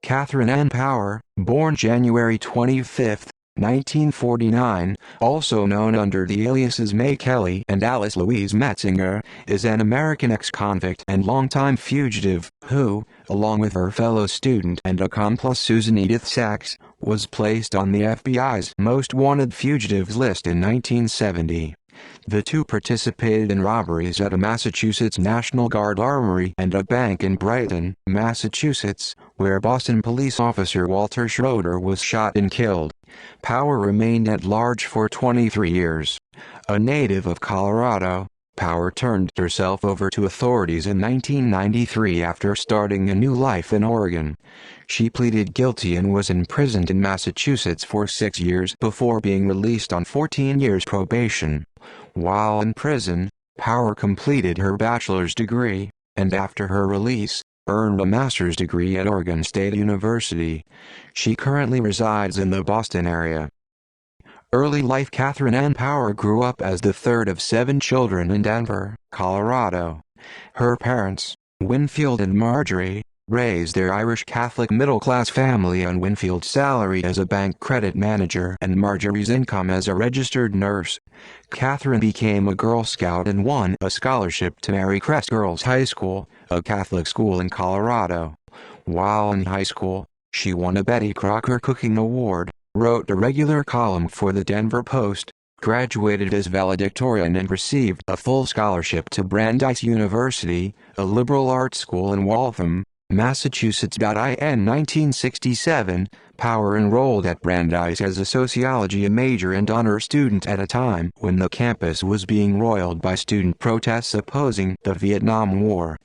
Katherine Ann Power, born January 25, 1949, also known under the aliases May Kelly and Alice Louise Metzinger, is an American ex-convict and longtime fugitive who, along with her fellow student and accomplice Susan Edith Sachs, was placed on the FBI's Most Wanted Fugitives list in 1970. The two participated in robberies at a Massachusetts National Guard armory and a bank in Brighton, Massachusetts, where Boston police officer Walter Schroeder was shot and killed. Power remained at large for 23 years. A native of Colorado, Power turned herself over to authorities in 1993 after starting a new life in Oregon. She pleaded guilty and was imprisoned in Massachusetts for 6 years before being released on 14 years probation. While in prison, Power completed her bachelor's degree, and after her release, earned a master's degree at Oregon State University. She currently resides in the Boston area. Early life. Katherine Ann Power grew up as the third of 7 children in Denver, Colorado. Her parents, Winfield and Marjorie, raised their Irish Catholic middle-class family on Winfield's salary as a bank credit manager and Marjorie's income as a registered nurse. Katherine became a Girl Scout and won a scholarship to Mary Crest Girls High School, a Catholic school in Colorado. While in high school, she won a Betty Crocker Cooking Award, wrote a regular column for the Denver Post, graduated as valedictorian and received a full scholarship to Brandeis University, a liberal arts school in Waltham, Massachusetts. In 1967, Power enrolled at Brandeis as a sociology major and honor student at a time when the campus was being roiled by student protests opposing the Vietnam War.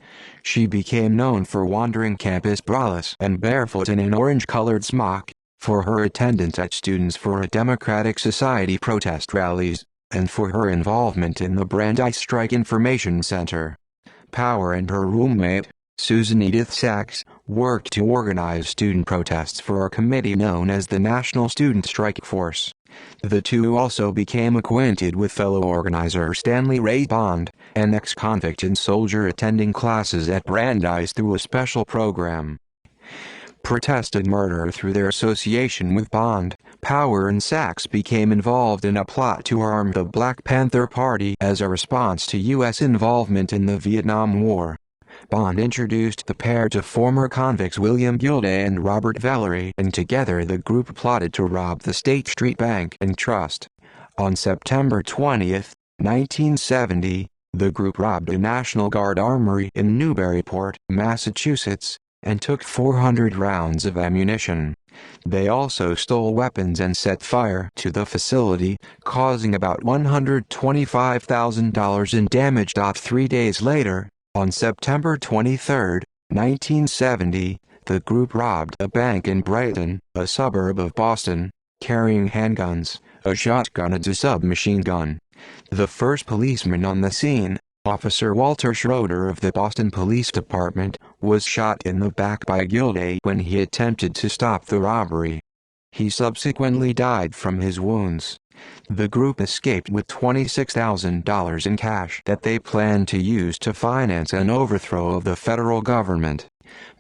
She became known for wandering campus braless and barefoot in an orange-colored smock, for her attendance at Students for a Democratic Society protest rallies, and for her involvement in the Brandeis Strike Information Center. Power and her roommate, Susan Edith Sachs, worked to organize student protests for a committee known as the National Student Strike Force. The two also became acquainted with fellow organizer Stanley Ray Bond, an ex-convict and soldier attending classes at Brandeis through a special program. Protested murder. Through their association with Bond, Power and Sachs became involved in a plot to arm the Black Panther Party as a response to U.S. involvement in the Vietnam War. Bond introduced the pair to former convicts William Gilday and Robert Valerie, and together the group plotted to rob the State Street Bank and Trust. On September 20, 1970, the group robbed a National Guard armory in Newburyport, Massachusetts, and took 400 rounds of ammunition. They also stole weapons and set fire to the facility, causing about $125,000 in damage. 3 days later, on September 23, 1970, the group robbed a bank in Brighton, a suburb of Boston, carrying handguns, a shotgun and a submachine gun. The first policeman on the scene, Officer Walter Schroeder of the Boston Police Department, was shot in the back by Gilday when he attempted to stop the robbery. He subsequently died from his wounds. The group escaped with $26,000 in cash that they planned to use to finance an overthrow of the federal government.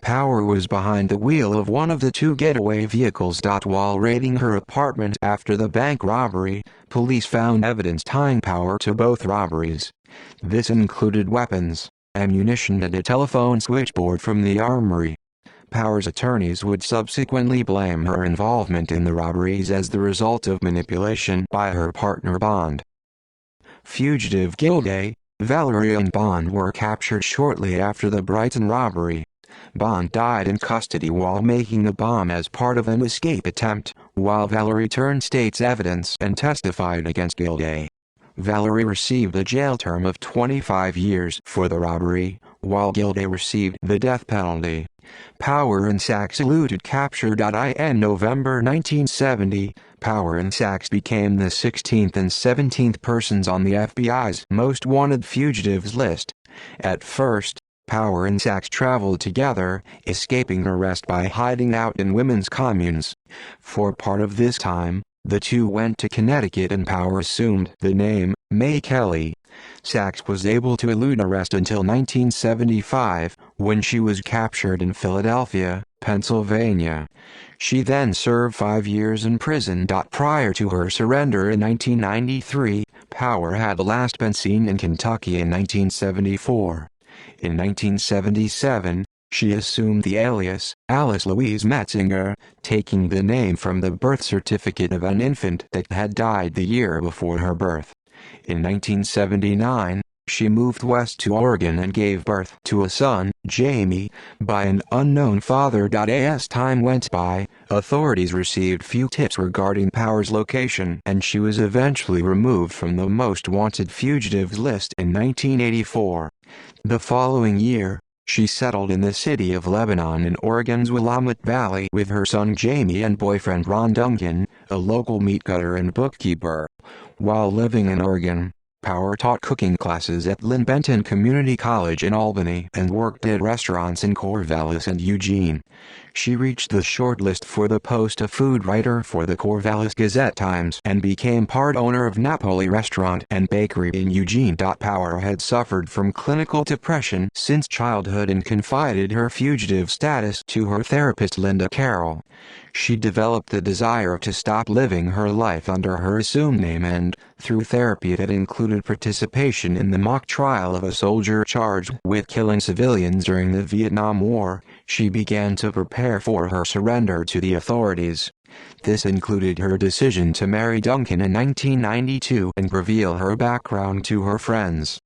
Power was behind the wheel of one of the 2 getaway vehicles. While raiding her apartment after the bank robbery, police found evidence tying Power to both robberies. This included weapons, ammunition and a telephone switchboard from the armory. Power's attorneys would subsequently blame her involvement in the robberies as the result of manipulation by her partner Bond. Fugitive Gilday, Valerie and Bond were captured shortly after the Brighton robbery. Bond died in custody while making the bomb as part of an escape attempt, while Valerie turned state's evidence and testified against Gilday. Valerie received a jail term of 25 years for the robbery, while Gilday received the death penalty. Power and Sachs eluded capture. In November 1970, Power and Sachs became the 16th and 17th persons on the FBI's Most Wanted Fugitives list. At first, Power and Sachs traveled together, escaping arrest by hiding out in women's communes. For part of this time, the two went to Connecticut and Power assumed the name May Kelly. Sachs was able to elude arrest until 1975, when she was captured in Philadelphia, Pennsylvania. She then served 5 years in prison. Prior to her surrender in 1993, Power had last been seen in Kentucky in 1974. In 1977, she assumed the alias Alice Louise Metzinger, taking the name from the birth certificate of an infant that had died the year before her birth. In 1979, she moved west to Oregon and gave birth to a son, Jamie, by an unknown father. As time went by, authorities received few tips regarding Power's location, and she was eventually removed from the most wanted fugitives list in 1984. The following year, she settled in the city of Lebanon in Oregon's Willamette Valley with her son Jamie and boyfriend Ron Duncan, a local meat cutter and bookkeeper. While living in Oregon, Power taught cooking classes at Lynn Benton Community College in Albany and worked at restaurants in Corvallis and Eugene. She reached the shortlist for the post of food writer for the Corvallis Gazette-Times and became part owner of Napoli Restaurant and Bakery in Eugene. Power had suffered from clinical depression since childhood and confided her fugitive status to her therapist Linda Carroll. She developed the desire to stop living her life under her assumed name and, through therapy that included participation in the mock trial of a soldier charged with killing civilians during the Vietnam War, she began to prepare for her surrender to the authorities. This included her decision to marry Duncan in 1992 and reveal her background to her friends.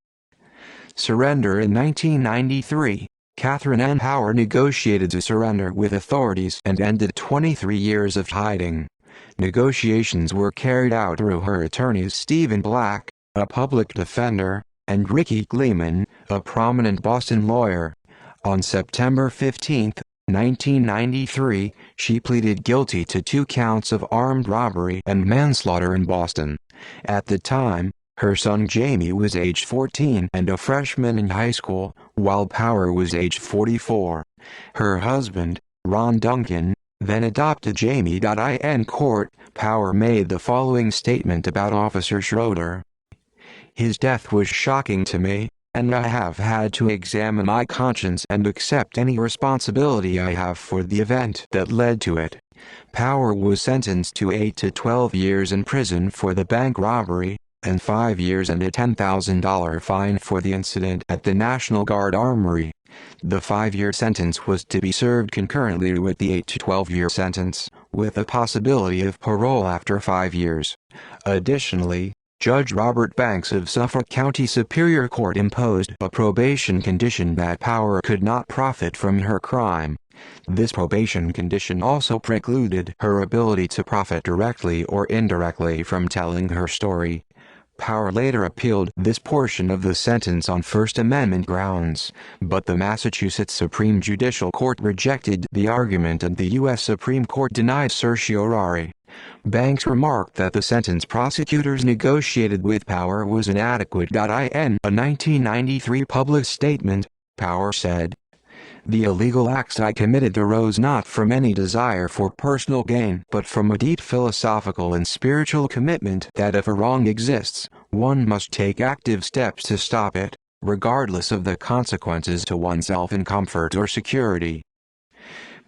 Surrender in 1993. Katherine Ann Power negotiated to surrender with authorities and ended 23 years of hiding. Negotiations were carried out through her attorneys Stephen Black, a public defender, and Ricky Gleeman, a prominent Boston lawyer. On September 15, 1993, she pleaded guilty to 2 counts of armed robbery and manslaughter in Boston. At the time, her son Jamie was age 14 and a freshman in high school, while Power was age 44. Her husband, Ron Duncan, then adopted Jamie. In court, Power made the following statement about Officer Schroeder. "His death was shocking to me, and I have had to examine my conscience and accept any responsibility I have for the event that led to it." Power was sentenced to 8 to 12 years in prison for the bank robbery, and 5 years and a $10,000 fine for the incident at the National Guard Armory. The 5-year sentence was to be served concurrently with the 8 to 12-year sentence, with a possibility of parole after 5 years. Additionally, Judge Robert Banks of Suffolk County Superior Court imposed a probation condition that Power could not profit from her crime. This probation condition also precluded her ability to profit directly or indirectly from telling her story. Power later appealed this portion of the sentence on First Amendment grounds, but the Massachusetts Supreme Judicial Court rejected the argument and the U.S. Supreme Court denied certiorari. Banks remarked that the sentence prosecutors negotiated with Power was inadequate. In a 1993 public statement, Power said, "The illegal acts I committed arose not from any desire for personal gain but from a deep philosophical and spiritual commitment that if a wrong exists, one must take active steps to stop it, regardless of the consequences to oneself in comfort or security."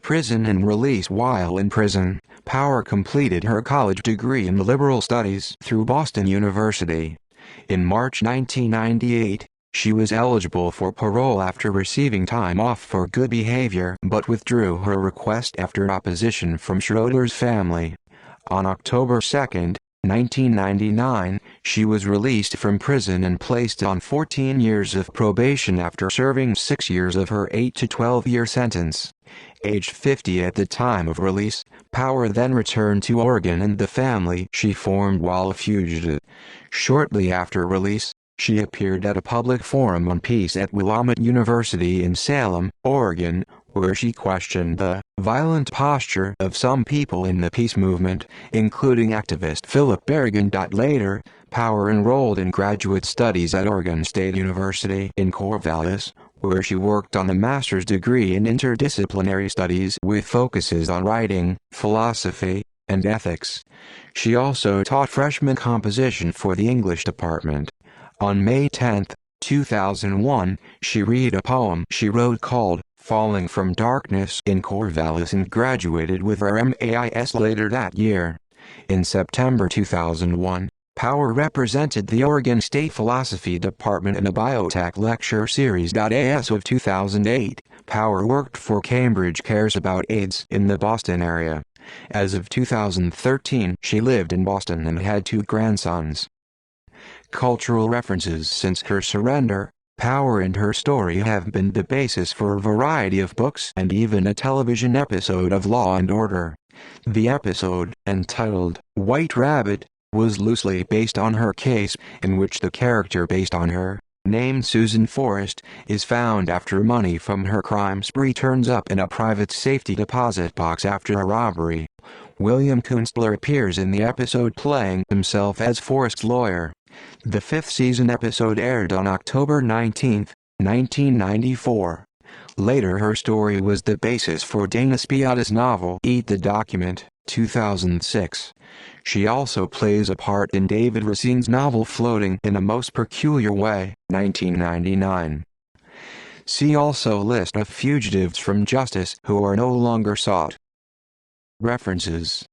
Prison and release. While in prison, Power completed her college degree in liberal studies through Boston University. In March 1998, she was eligible for parole after receiving time off for good behavior but withdrew her request after opposition from Schroeder's family. On October 2, 1999, she was released from prison and placed on 14 years of probation after serving 6 years of her 8 to 12-year sentence. Aged 50 at the time of release, Power then returned to Oregon and the family she formed while a fugitive. Shortly after release, she appeared at a public forum on peace at Willamette University in Salem, Oregon, where she questioned the violent posture of some people in the peace movement, including activist Philip Berrigan. Later, Power enrolled in graduate studies at Oregon State University in Corvallis, where she worked on a master's degree in interdisciplinary studies with focuses on writing, philosophy, and ethics. She also taught freshman composition for the English department. On May 10, 2001, she read a poem she wrote called Falling from Darkness in Corvallis and graduated with her MAIS later that year. In September 2001, Power represented the Oregon State Philosophy Department in a biotech lecture series. As of 2008, Power worked for Cambridge Cares About AIDS in the Boston area. As of 2013, she lived in Boston and had 2 grandsons. Cultural references. Since her surrender, Power and her story have been the basis for a variety of books and even a television episode of Law and Order. The episode, entitled White Rabbit, was loosely based on her case, in which the character based on her, named Susan Forrest, is found after money from her crime spree turns up in a private safety deposit box after a robbery. William Kunstler appears in the episode playing himself as Forrest's lawyer. The 5th season episode aired on October 19, 1994. Later her story was the basis for Dana Spiotta's novel Eat the Document, 2006. She also plays a part in David Racine's novel Floating in a Most Peculiar Way, 1999. See also List of fugitives from justice who are no longer sought. References